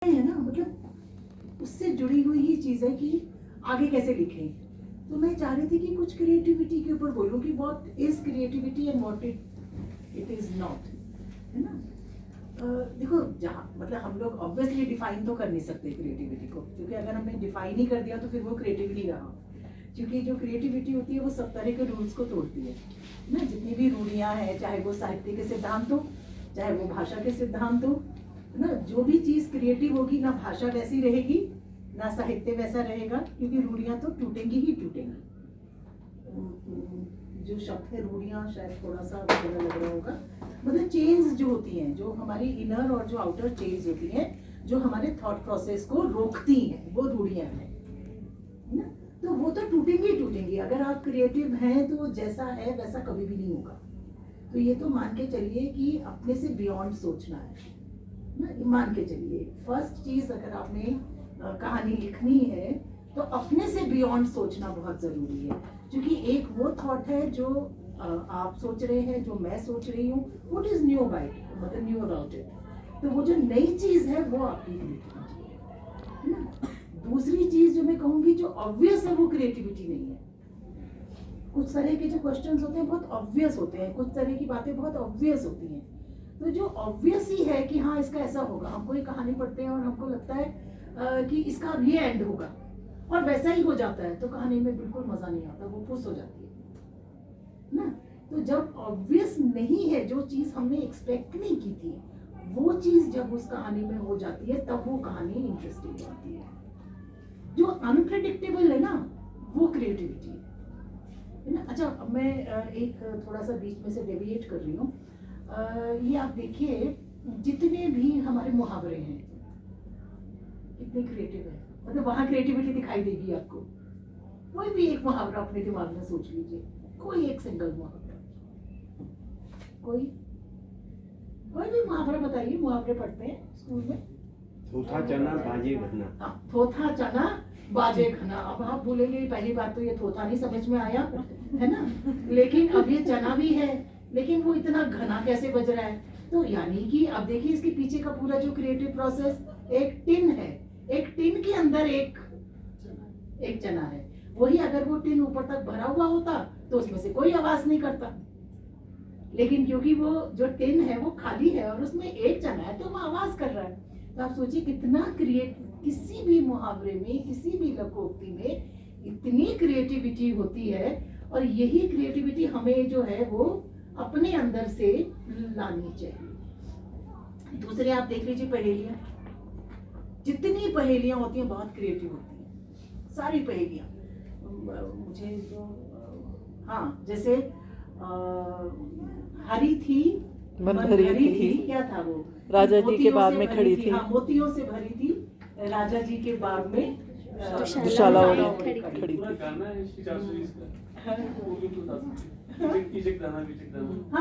है ना, मतलब उससे जुड़ी हुई ही चीज है कि आगे कैसे लिखें। तो मैं चाह रही थी कि कुछ क्रिएटिविटी के ऊपर बोलूं कि what is creativity and what it is not, है ना। देखो, जहाँ मतलब हम लोग ऑब्वियसली डिफाइन तो कर नहीं सकते क्रिएटिविटी को, क्योंकि अगर हमने डिफाइन ही कर दिया तो फिर वो क्रिएटिव नहीं रहा। क्योंकि जो क्रिएटिविटी होती है वो सब तरह के रूल्स को तोड़ती है ना। जितनी भी रूढ़ियाँ हैं, चाहे वो साहित्य के सिद्धांत हो, चाहे वो भाषा के सिद्धांत हो, ना, जो भी चीज क्रिएटिव होगी ना भाषा वैसी रहेगी ना साहित्य वैसा रहेगा, क्योंकि रूढ़ियां तो टूटेंगी ही टूटेंगी। जो शब्द है रूढ़ियां शायद थोड़ा सा बुरा लग रहा होगा, मतलब चेन्स जो होती हैं, जो हमारी इनर और जो आउटर चेन्स होती हैं, जो हमारे थॉट प्रोसेस को रोकती हैं, वो रूढ़ियां हैं ना। तो वो तो टूटेंगी ही टूटेंगी। अगर आप क्रिएटिव हैं तो जैसा है वैसा कभी भी नहीं होगा। तो ये तो मान के चलिए कि अपने से बियॉन्ड सोचना है ना। मान के चलिए फर्स्ट चीज, अगर आपने कहानी लिखनी है तो अपने से बियॉन्ड सोचना बहुत जरूरी है। क्योंकि एक वो थॉट है जो आप सोच रहे हैं, जो मैं सोच रही हूँ, what is knew about it, मतलब न्यू अबाउट इट। तो वो जो नई चीज है वो आपकी क्रिएटिविटी है ना। दूसरी चीज जो मैं कहूंगी, जो ऑब्वियस है वो क्रिएटिविटी नहीं है। कुछ तरह के जो क्वेश्चंस होते हैं बहुत ऑब्वियस होते हैं, कुछ तरह की बातें बहुत ऑब्वियस होती हैं। तो जो ऑब्वियस ही है कि हाँ इसका ऐसा होगा, हम कोई कहानी पढ़ते हैं और हमको लगता है कि इसका अब ये एंड होगा और वैसा ही हो जाता है, तो कहानी में बिल्कुल मजा नहीं आता, वो फुस हो जाती है ना। तो जब ऑब्वियस नहीं है, जो चीज हमने एक्सपेक्ट नहीं की थी, वो चीज जब उस कहानी में हो जाती है तब वो कहानी इंटरेस्टिंग होती है। जो अनप्रेडिक्टेबल है ना, वो क्रिएटिविटी है ना। अच्छा, अब मैं एक थोड़ा सा बीच में से डेविएट कर रही हूँ। ये आप देखिए, जितने भी हमारे मुहावरे हैं कितने क्रिएटिव है, मतलब वहां क्रिएटिविटी दिखाई देगी आपको। कोई भी एक मुहावरा अपने दिमाग में सोच लीजिए, कोई एक सिंगल मुहावरा, कोई भी मुहावरा बताइए। मुहावरे पढ़ते हैं स्कूल में। थोथा चना बाजे घना। हाँ, थोथा चना बाजे घना। अब आप बोलेंगे पहली बात तो ये थोथा नहीं समझ में आया, है ना, लेकिन अब ये चना भी है, लेकिन वो इतना घना कैसे बज रहा है। तो यानी कि अब देखिए इसके पीछे का पूरा जो क्रिएटिव प्रोसेस, एक टिन है, एक टिन के अंदर एक चना है। वही अगर वो टिन ऊपर तक भरा हुआ होता तो उसमें से कोई आवाज नहीं करता, लेकिन क्योंकि वो जो टिन है वो खाली है और उसमें एक चना है तो वो आवाज कर रहा है। तो आप सोचिए कितना किसी भी मुहावरे में, किसी भी लोकोक्ति में इतनी क्रिएटिविटी होती है। और यही क्रिएटिविटी हमें जो है वो अपने अंदर से लानी चाहिए। दूसरे आप देख लीजिए पहेलियां, जितनी पहेलियां होती हैं बहुत क्रिएटिव होती हैं, सारी पहेलियां। मुझे जो हाँ, जैसे हरी थी मन भरी थी, क्या था वो, राजा जी के बाग में खड़ी थी। हाँ, मोतियों से भरी थी, राजा जी के बाग में दुशाला खड़ी खड़ी थी। थी। गाना है 420 का।